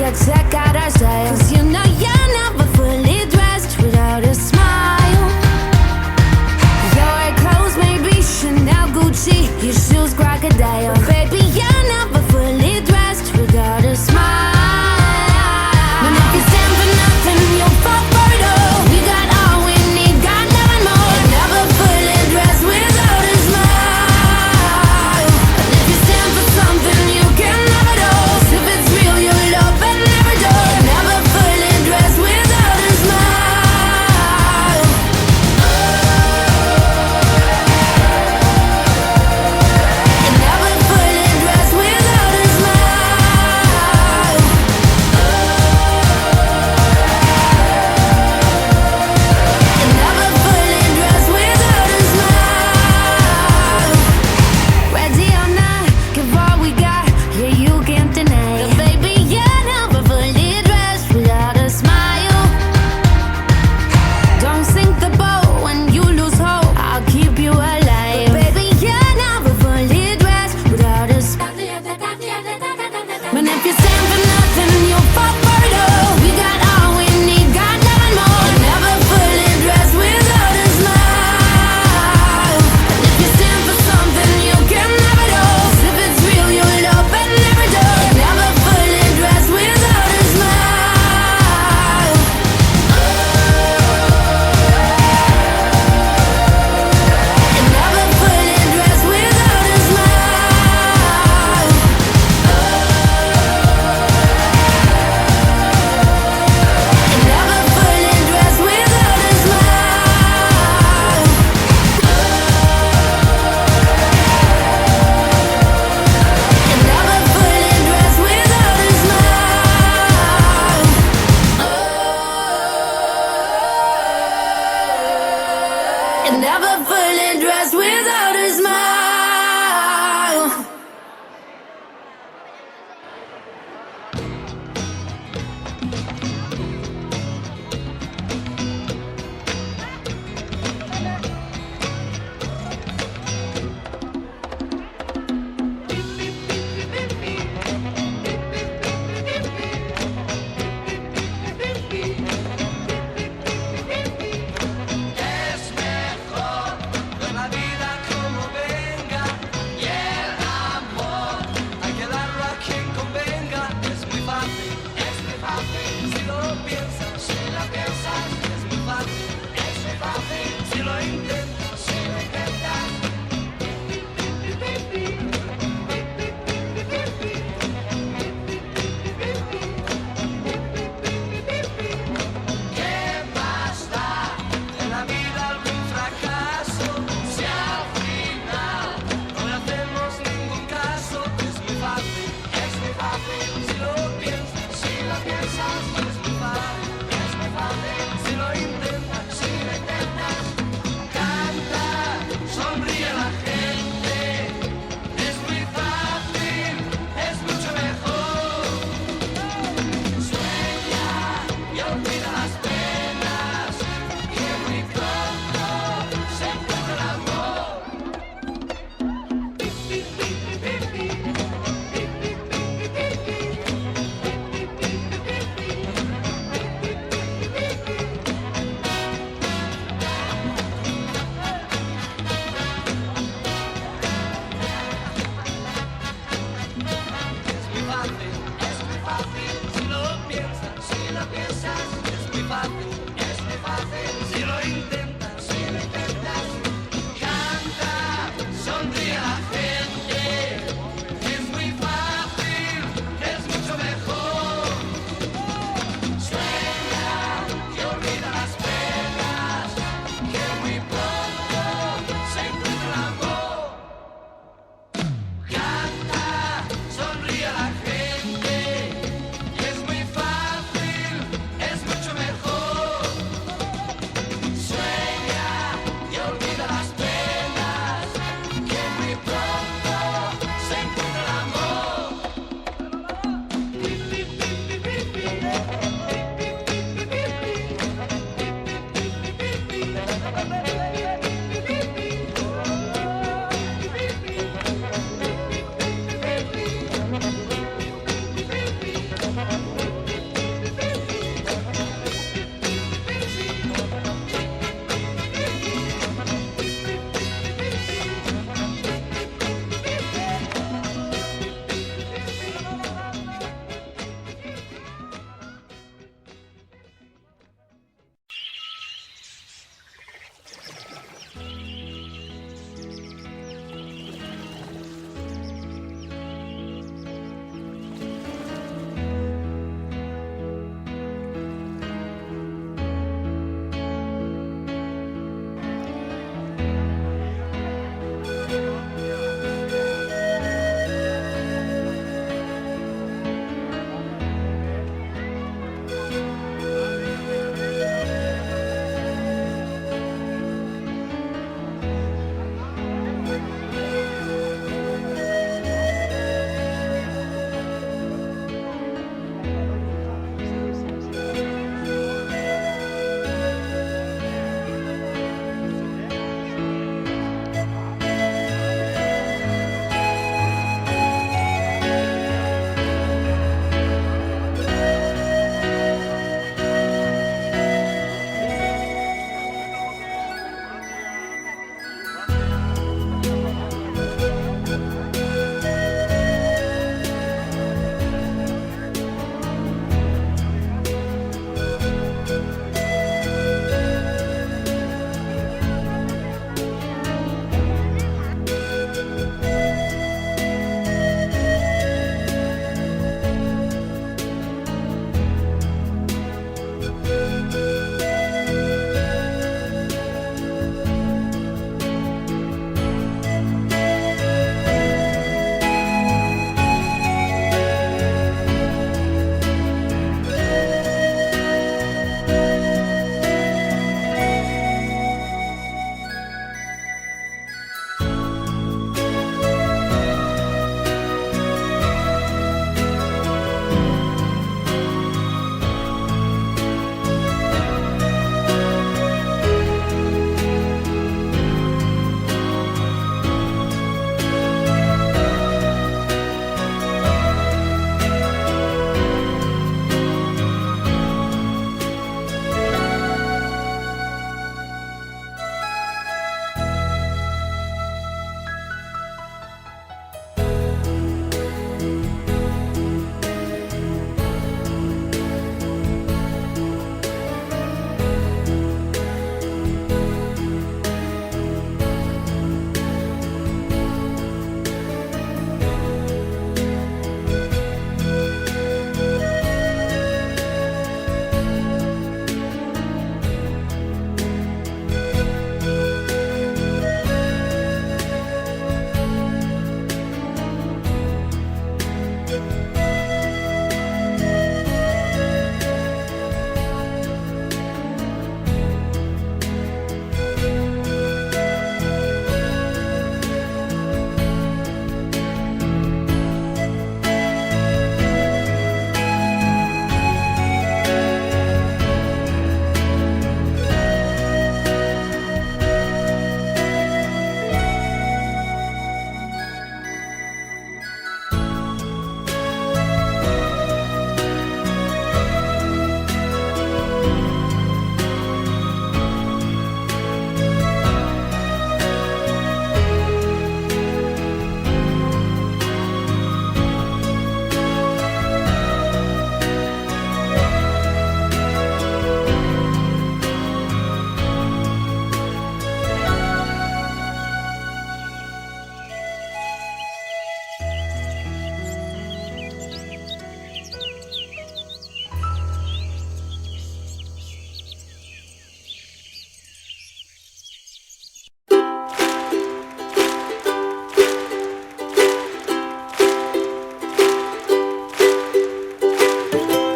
you check out our style. 'Cause you know you're never fully dressed without a smile. Your clothes may be Chanel, Gucci, your shoes crocodile, but baby, you're never fully dressed without a smile. And if you stand for nothing, you'll fall for it all. We got all we need, got nothing more. You're never fully dressed without a smile. And if you stand for something, you can have it all. If it's real, you'll love and never do. You're never fully dressed without a smile. You're never fully dressed without a smile. You're never fully dressed without a smile. Ready or not, give all we got. Yeah, you can't deny it. Baby, you're never fully dressed without a smile. Don't sink the boat when you lose hope. I'll keep you alive. Baby, you're never fully dressed without a smile. And if you stand for nothing, you'll fall for it all. We got all we need, got nothing more. You're never fully dressed without a smile. And if you stand for something, you can have it all. If it's real, you'll love and never do. You're never fully dressed without a smile. You're never fully dressed without a smile. You're never fully dressed without a smile. You're never fully dressed without a smile. You're never fully dressed without a smile. Es mejor ver la vida con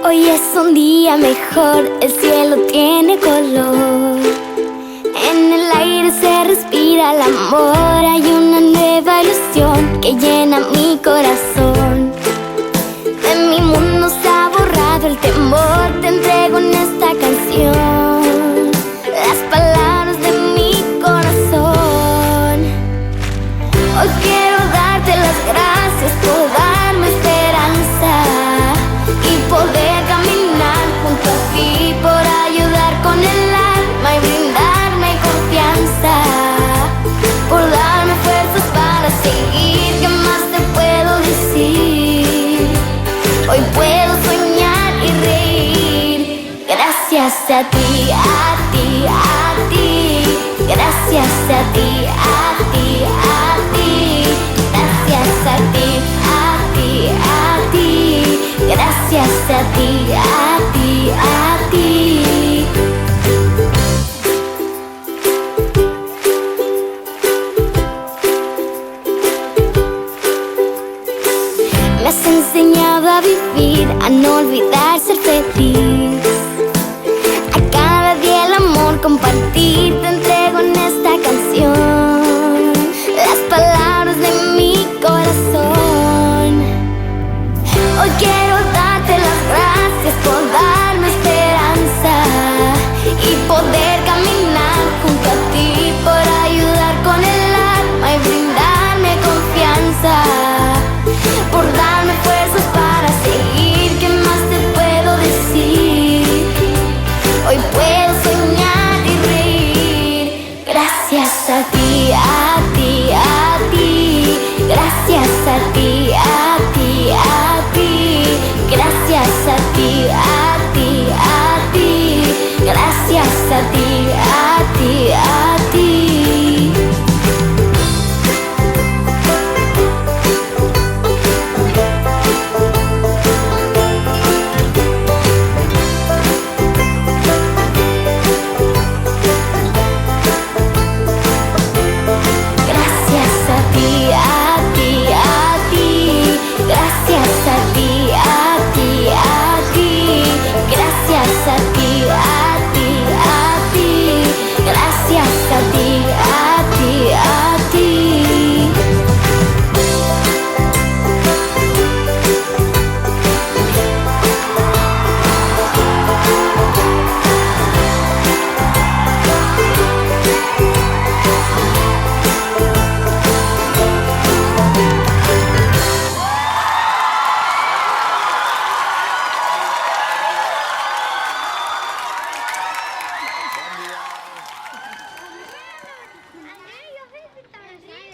Hoy es un día mejor, el cielo tiene color. En el aire se respira el amor, hay una nueva ilusión que llena mi corazón. De mi mundo se ha borrado el temor, te entrego en esta canción las palabras de mi corazón. Hoy quiero darte las gracias por darme esperanza y poder caminar junto a ti, por ayudar con el alma y brindarme confianza, por darme fuerzas para seguir. ¿Qué más te puedo decir? Hoy puedo soñar y reír gracias a ti, a ti, a ti. Gracias a ti, a ti, a ti. Gracias a ti, a ti, a ti. Gracias a ti, a ti, a ti. Me has enseñado a vivir, a no olvidar ser feliz. A cada día el amor compartir, te entrego en esta canción las palabras de mi corazón. Hoy quiero darte las gracias por darme esperanza y poder caminar junto a ti, por ayudar con el alma y brindarme confianza, por darme fuerzas para seguir. ¿Qué más te puedo decir? Hoy puedo soñar y reír gracias a ti, a ti, a ti. Gracias a ti, a ti, a ti. Gracias a ti, a ti, a ti. Gracias a ti, a ti, a ti. Gracias a ti, a ti, a ti. Gracias a ti, a ti, a ti. Gracias a ti, a ti, a ti. Gracias a ti, a ti, a ti.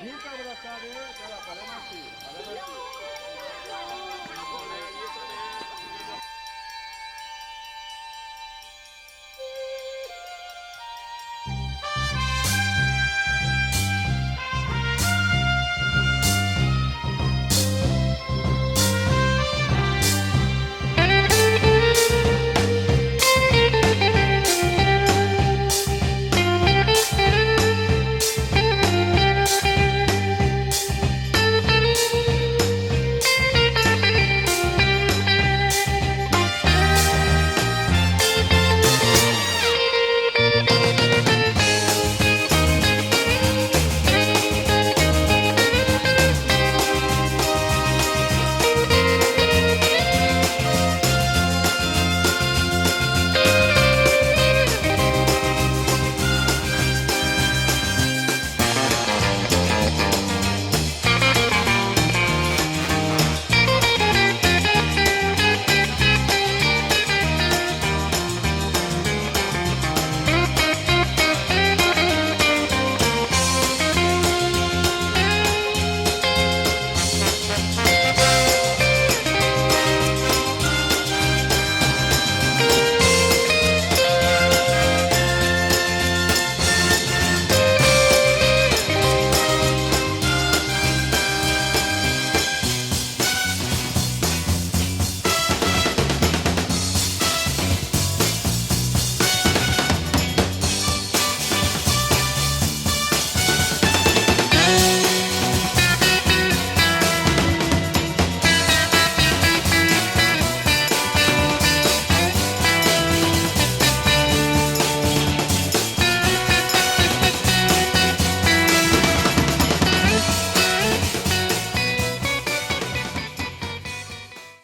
Nunca abrazaré de la palabra así.